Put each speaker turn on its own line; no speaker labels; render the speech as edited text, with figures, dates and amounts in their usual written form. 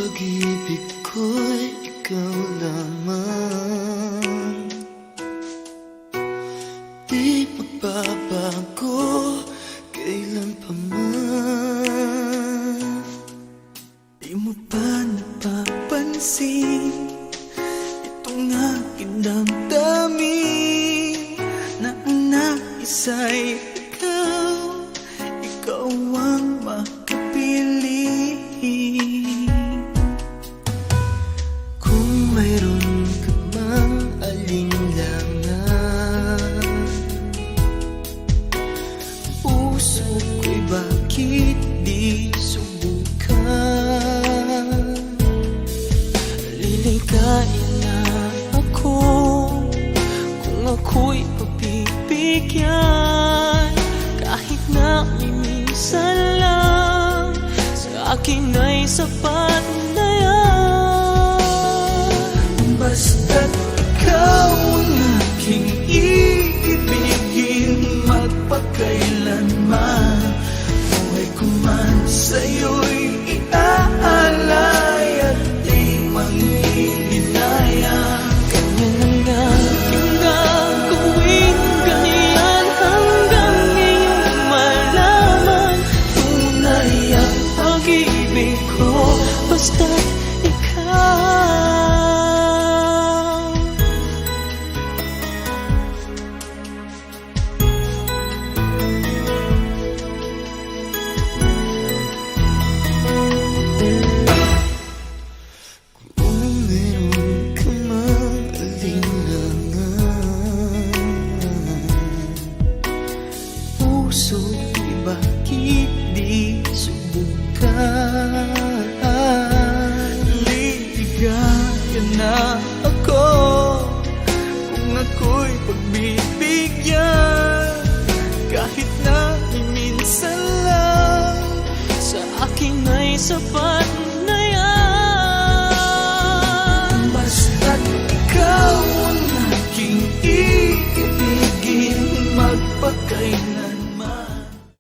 pag-ibig ko'y ikaw lamang. Di magbabago kailan pa man. Di mo ba napapansin itong aking damdamin, na ang naisa'y ikaw, ikaw ang makapili. Kung mayroon ka mang alinlangan, puso ko'y bakit di subukan? Liligaya na ako kung ako'y pagbibigyan, kahit na minsan lang sa akin ay sapat na yan. Basta't ikaw ang aking iibigin, magpakailanman. Buhay ko man sa'yo'y iaalay at di manghihinaya. Ganyan ang aking gagawin, ganyan hanggang iyong malaman tunay ang pag-ibig ko, basta't ikaw. Puso'y bakit di subukan? Liligaya na ako kung ako'y pagbibigyan, kahit na minsan lang sa akin ay sapat